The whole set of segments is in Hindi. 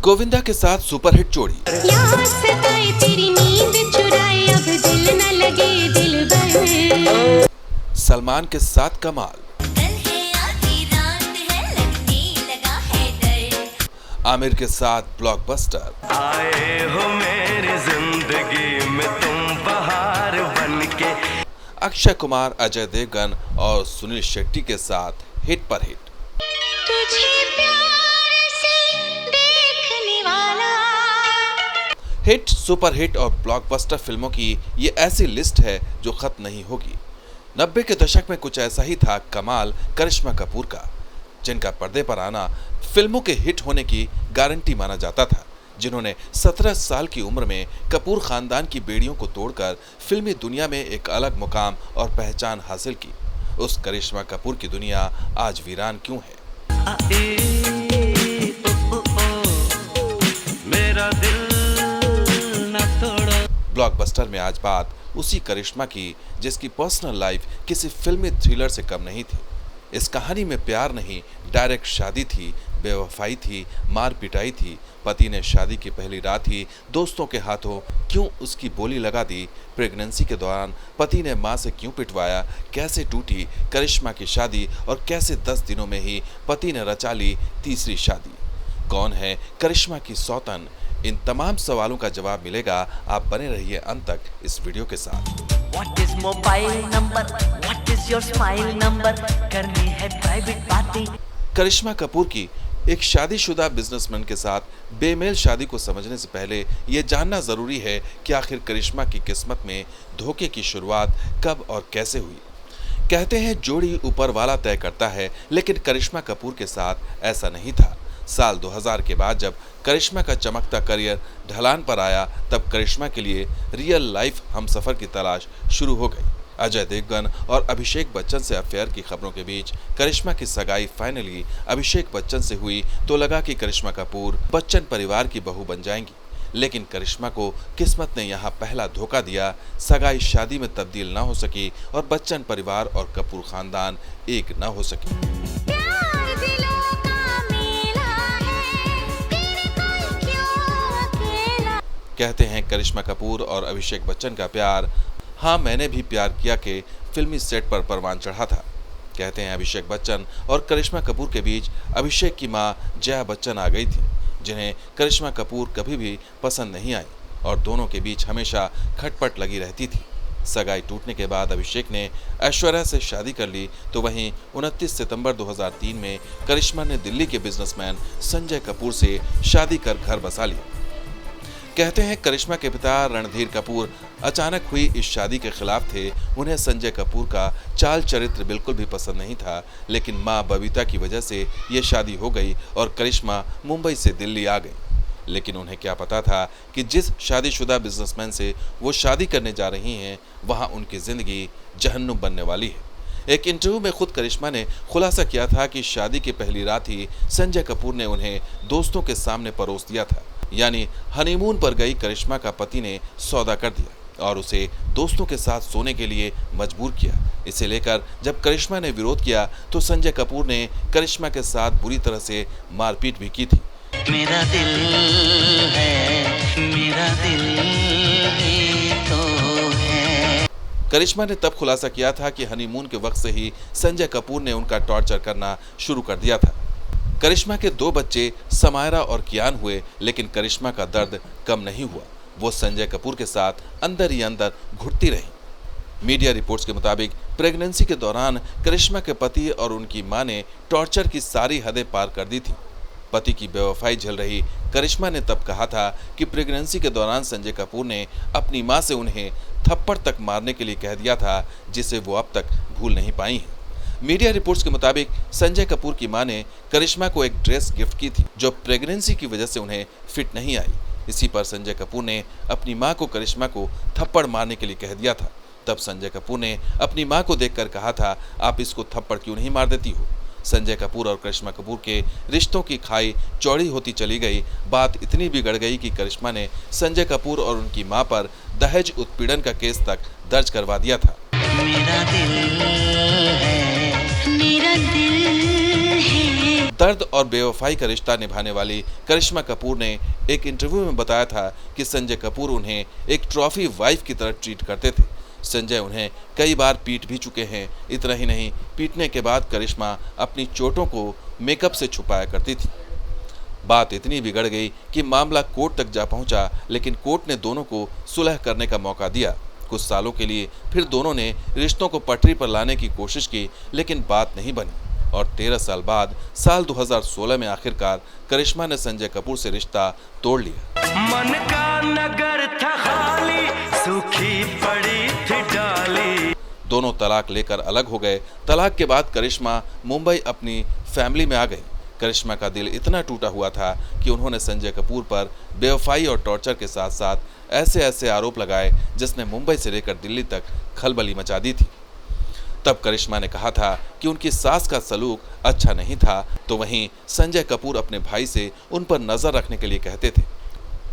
गोविंदा के साथ सुपरहिट जोड़ी। तेरी नींद चुराए अब दिल न लगे दिलबर। सलमान के साथ कमाल। कल है आधी रात है लगने लगा है डर। आमिर के साथ ब्लॉकबस्टर। आए हो मेरी जिंदगी में तुम बहार बनके। अक्षय कुमार, अजय देवगन और सुनील शेट्टी के साथ हिट पर हिट। तुझे प्यार से देखने वाला। हिट, सुपरहिट और ब्लॉकबस्टर फिल्मों की ये ऐसी लिस्ट है जो खत्म नहीं होगी। 90 के दशक में कुछ ऐसा ही था कमाल करिश्मा कपूर का, जिनका पर्दे पर आना फिल्मों के हिट होने की गारंटी माना जाता था, जिन्होंने 17 साल की उम्र में कपूर खानदान की बेड़ियों को तोड़कर फिल्मी दुनिया में एक अलग मुकाम और पहचान हासिल की। उस करिश्मा कपूर की दुनिया आज वीरान क्यों है? मेरा दिल न तोड़ो। ब्लॉकबस्टर में आज बात उसी करिश्मा की जिसकी पर्सनल लाइफ किसी फिल्मी थ्रिलर से कम नहीं थी। इस कहानी में प्यार नहीं, डायरेक्ट शादी थी, बेवफाई थी, मार पिटाई थी। पति ने शादी की पहली रात ही दोस्तों के हाथों क्यों उसकी बोली लगा दी? प्रेगनेंसी के दौरान पति ने मां से क्यों पिटवाया? कैसे टूटी करिश्मा की शादी और कैसे 10 दिनों में ही पति ने रचा ली तीसरी शादी? कौन है करिश्मा की सौतन? इन तमाम सवालों का जवाब मिलेगा। आप बने रहिए अंत तक इस वीडियो के साथ। What is mobile number? What is your smile number? करनी है प्राइवेट बातें। करिश्मा कपूर की एक शादीशुदा बिजनेसमैन के साथ बेमेल शादी को समझने से पहले ये जानना जरूरी है कि आखिर करिश्मा की किस्मत में धोखे की शुरुआत कब और कैसे हुई। कहते हैं जोड़ी ऊपर वाला तय करता है, लेकिन करिश्मा कपूर के साथ ऐसा नहीं था। साल 2000 के बाद जब करिश्मा का चमकता करियर ढलान पर आया, तब करिश्मा के लिए रियल लाइफ हमसफर की तलाश शुरू हो गई। अजय देवगन और अभिषेक बच्चन से अफेयर की खबरों के बीच करिश्मा की सगाई फाइनली अभिषेक बच्चन से हुई तो लगा कि करिश्मा कपूर बच्चन परिवार की बहू बन जाएंगी। लेकिन करिश्मा को किस्मत ने यहाँ पहला धोखा दिया। सगाई शादी में तब्दील न हो सकी और बच्चन परिवार और कपूर खानदान एक न हो सके। प्यार दिलों का मेला है, फिर कोई क्यों अकेला। कहते हैं करिश्मा कपूर और अभिषेक बच्चन का प्यार हाँ मैंने भी प्यार किया के फिल्मी सेट पर परवान चढ़ा था। कहते हैं अभिषेक बच्चन और करिश्मा कपूर के बीच अभिषेक की मां जया बच्चन आ गई थी, जिन्हें करिश्मा कपूर कभी भी पसंद नहीं आई और दोनों के बीच हमेशा खटपट लगी रहती थी। सगाई टूटने के बाद अभिषेक ने ऐश्वर्या से शादी कर ली, तो वहीं 29 सितंबर 2003 में करिश्मा ने दिल्ली के बिजनेसमैन संजय कपूर से शादी कर घर बसा लिया। कहते हैं करिश्मा के पिता रणधीर कपूर अचानक हुई इस शादी के खिलाफ थे। उन्हें संजय कपूर का चाल चरित्र बिल्कुल भी पसंद नहीं था, लेकिन मां बबीता की वजह से ये शादी हो गई और करिश्मा मुंबई से दिल्ली आ गई। लेकिन उन्हें क्या पता था कि जिस शादीशुदा बिजनेसमैन से वो शादी करने जा रही हैं, वहां उनकी जिंदगी जहन्नुम बनने वाली है। एक इंटरव्यू में खुद करिश्मा ने खुलासा किया था कि शादी की पहली रात ही संजय कपूर ने उन्हें दोस्तों के सामने परोस दिया था। यानी हनीमून पर गई करिश्मा का पति ने सौदा कर दिया और उसे दोस्तों के साथ सोने के लिए मजबूर किया। इसे लेकर जब करिश्मा ने विरोध किया तो संजय कपूर ने करिश्मा के साथ बुरी तरह से मारपीट भी की थी। मेरा दिल है, मेरा दिल ही तो है। करिश्मा ने तब खुलासा किया था कि हनीमून के वक्त से ही संजय कपूर ने उनका टॉर्चर करना शुरू कर दिया था। करिश्मा के 2 बच्चे समायरा और कियान हुए, लेकिन करिश्मा का दर्द कम नहीं हुआ। वो संजय कपूर के साथ अंदर ही अंदर घुटती रही। मीडिया रिपोर्ट्स के मुताबिक प्रेगनेंसी के दौरान करिश्मा के पति और उनकी मां ने टॉर्चर की सारी हदें पार कर दी थी। पति की बेवफाई झेल रही करिश्मा ने तब कहा था कि प्रेगनेंसी के दौरान संजय कपूर ने अपनी मां से उन्हें थप्पड़ तक मारने के लिए कह दिया था, जिसे वो अब तक भूल नहीं पाई हैं। मीडिया रिपोर्ट्स के मुताबिक संजय कपूर की मां ने करिश्मा को एक ड्रेस गिफ्ट की थी, जो प्रेगनेंसी की वजह से उन्हें फिट नहीं आई। इसी पर संजय कपूर ने अपनी मां को करिश्मा को थप्पड़ मारने के लिए कह दिया था। तब संजय कपूर ने अपनी मां को देखकर कहा था, आप इसको थप्पड़ क्यों नहीं मार देती हो? संजय कपूर और करिश्मा कपूर के रिश्तों की खाई चौड़ी होती चली गई। बात इतनी बिगड़ गई कि करिश्मा ने संजय कपूर और उनकी मां पर दहेज उत्पीड़न का केस तक दर्ज करवा दिया था। मेरा दिल है, मेरा दिल है। दर्द और बेवफाई का रिश्ता निभाने वाली करिश्मा कपूर ने एक इंटरव्यू में बताया था कि संजय कपूर उन्हें एक ट्रॉफी वाइफ की तरह ट्रीट करते थे। संजय उन्हें कई बार पीट भी चुके हैं। इतना ही नहीं, पीटने के बाद करिश्मा अपनी चोटों को मेकअप से छुपाया करती थी। बात इतनी बिगड़ गई कि मामला कोर्ट तक जा पहुंचा, लेकिन कोर्ट ने दोनों को सुलह करने का मौका दिया। कुछ सालों के लिए फिर दोनों ने रिश्तों को पटरी पर लाने की कोशिश की, लेकिन बात नहीं बनी और 13 साल बाद साल 2016 में आखिरकार करिश्मा ने संजय कपूर से रिश्ता तोड़ लिया। मन का नगर था खाली, सूखी पड़ी थी डाली। दोनों तलाक लेकर अलग हो गए। तलाक के बाद करिश्मा मुंबई अपनी फैमिली में आ गई। करिश्मा का दिल इतना टूटा हुआ था कि उन्होंने संजय कपूर पर बेवफाई और टॉर्चर के साथ साथ ऐसे आरोप लगाए जिसने मुंबई से लेकर दिल्ली तक खलबली मचा दी थी। तब करिश्मा ने कहा था कि उनकी सास का सलूक अच्छा नहीं था, तो वहीं संजय कपूर अपने भाई से उन पर नजर रखने के लिए कहते थे।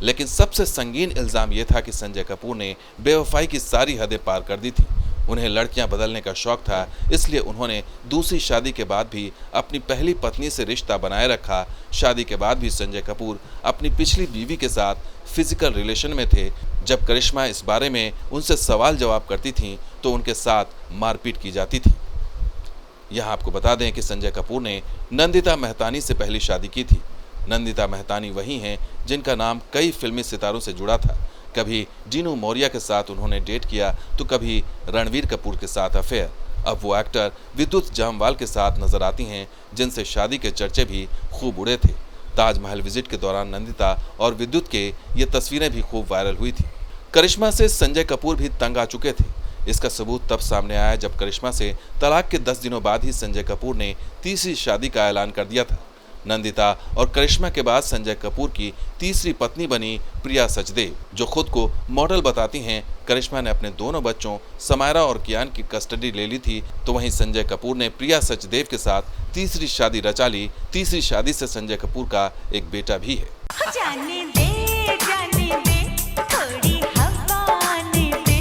लेकिन सबसे संगीन इल्जाम यह था कि संजय कपूर ने बेवफाई की सारी हदें पार कर दी थी। उन्हें लड़कियां बदलने का शौक था, इसलिए उन्होंने दूसरी शादी के बाद भी अपनी पहली पत्नी से रिश्ता बनाए रखा। शादी के बाद भी संजय कपूर अपनी पिछली बीवी के साथ फिजिकल रिलेशन में थे। जब करिश्मा इस बारे में उनसे सवाल जवाब करती थीं, तो उनके साथ मारपीट की जाती थी। यहाँ आपको बता दें कि संजय कपूर ने नंदिता मेहतानी से पहली शादी की थी। नंदिता मेहतानी वही हैं जिनका नाम कई फिल्मी सितारों से जुड़ा था। कभी डीनू मौर्या के साथ उन्होंने डेट किया, तो कभी रणवीर कपूर के साथ अफेयर। अब वो एक्टर विद्युत जामवाल के साथ नजर आती हैं, जिनसे शादी के चर्चे भी खूब उड़े थे। ताजमहल विजिट के दौरान नंदिता और विद्युत के ये तस्वीरें भी खूब वायरल हुई थी। करिश्मा से संजय कपूर भी तंग आ चुके थे। इसका सबूत तब सामने आया जब करिश्मा से तलाक के 10 दिनों बाद ही संजय कपूर ने तीसरी शादी का ऐलान कर दिया था। नंदिता और करिश्मा के बाद संजय कपूर की तीसरी पत्नी बनी प्रिया सचदेव, जो खुद को मॉडल बताती हैं। करिश्मा ने अपने दोनों बच्चों समायरा और कियान की कस्टडी ले ली थी, तो वहीं संजय कपूर ने प्रिया सचदेव के साथ तीसरी शादी रचा ली। तीसरी शादी से संजय कपूर का एक बेटा भी है। जाने दे थोड़ी हवा आने दे।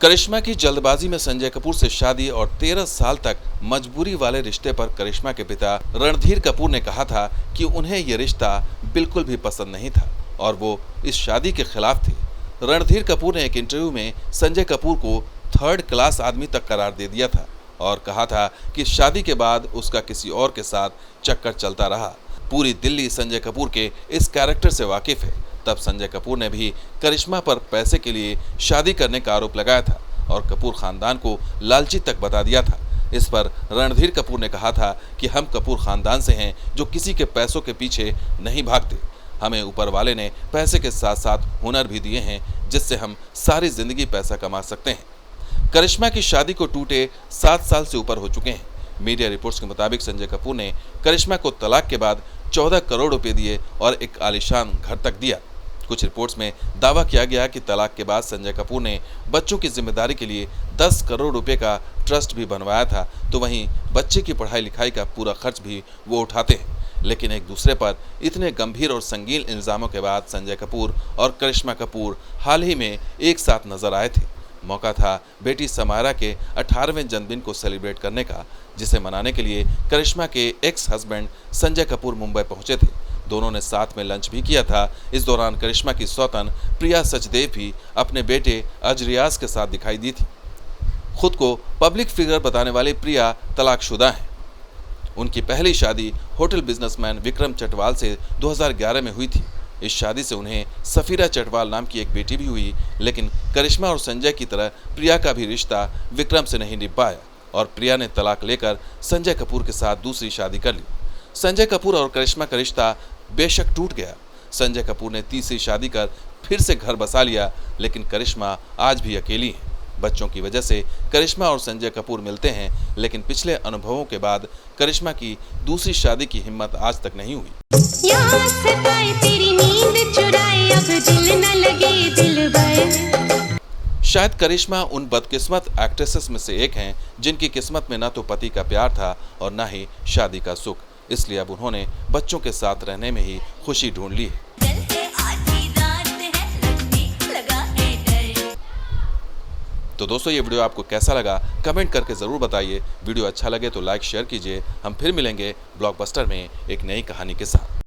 करिश्मा की जल्दबाजी में संजय कपूर से शादी और 13 साल तक मजबूरी वाले रिश्ते पर करिश्मा के पिता रणधीर कपूर ने कहा था कि उन्हें यह रिश्ता बिल्कुल भी पसंद नहीं था और वो इस शादी के खिलाफ थे। रणधीर कपूर ने एक इंटरव्यू में संजय कपूर को 3rd क्लास आदमी तक करार दे दिया था और कहा था कि शादी के बाद उसका किसी और के साथ चक्कर चलता रहा। पूरी दिल्ली संजय कपूर के इस कैरेक्टर से वाकिफ है। तब संजय कपूर ने भी करिश्मा पर पैसे के लिए शादी करने का आरोप लगाया था और कपूर खानदान को लालची तक बता दिया था। इस पर रणधीर कपूर ने कहा था कि हम कपूर खानदान से हैं जो किसी के पैसों के पीछे नहीं भागते। हमें ऊपर वाले ने पैसे के साथ साथ हुनर भी दिए हैं, जिससे हम सारी जिंदगी पैसा कमा सकते हैं। करिश्मा की शादी को टूटे 7 साल से ऊपर हो चुके हैं। मीडिया रिपोर्ट्स के मुताबिक संजय कपूर ने करिश्मा को तलाक के बाद 14 करोड़ रुपए दिए और एक आलीशान घर तक दिया। कुछ रिपोर्ट्स में दावा किया गया कि तलाक के बाद संजय कपूर ने बच्चों की जिम्मेदारी के लिए 10 करोड़ रुपए का ट्रस्ट भी बनवाया था, तो वहीं बच्चे की पढ़ाई लिखाई का पूरा खर्च भी वो उठाते हैं। लेकिन एक दूसरे पर इतने गंभीर और संगीन इल्जामों के बाद संजय कपूर और करिश्मा कपूर हाल ही में एक साथ नजर आए थे। मौका था बेटी समायरा के 18वें जन्मदिन को सेलिब्रेट करने का, जिसे मनाने के लिए करिश्मा के एक्स हस्बैंड संजय कपूर मुंबई पहुंचे थे। दोनों ने साथ में लंच भी किया था। इस दौरान करिश्मा की सौतन प्रिया सचदेव भी अपने बेटे अजरियाज के साथ दिखाई दी थी। खुद को पब्लिक फिगर बताने वाली प्रिया तलाकशुदा हैं। उनकी पहली शादी होटल बिजनेसमैन विक्रम चटवाल से 2011 में हुई थी। इस शादी से उन्हें सफीरा चटवाल नाम की एक बेटी भी हुई, लेकिन करिश्मा और संजय की तरह प्रिया का भी रिश्ता विक्रम से नहीं निभ पाया और प्रिया ने तलाक लेकर संजय कपूर के साथ दूसरी शादी कर ली। संजय कपूर और करिश्मा का रिश्ता बेशक टूट गया। संजय कपूर ने तीसरी शादी कर फिर से घर बसा लिया, लेकिन करिश्मा आज भी अकेली है। बच्चों की वजह से करिश्मा और संजय कपूर मिलते हैं, लेकिन पिछले अनुभवों के बाद करिश्मा की दूसरी शादी की हिम्मत आज तक नहीं हुई। यहाँ सताए तेरी नींद चुराए, अब दिल न लगे दिलबर। शायद करिश्मा उन बदकिस्मत एक्ट्रेसेस में से एक हैं जिनकी किस्मत में न तो पति का प्यार था और न ही शादी का सुख, इसलिए अब उन्होंने बच्चों के साथ रहने में ही खुशी ढूंढ ली है। तो दोस्तों ये वीडियो आपको कैसा लगा कमेंट करके ज़रूर बताइए। वीडियो अच्छा लगे तो लाइक शेयर कीजिए। हम फिर मिलेंगे ब्लॉकबस्टर में एक नई कहानी के साथ।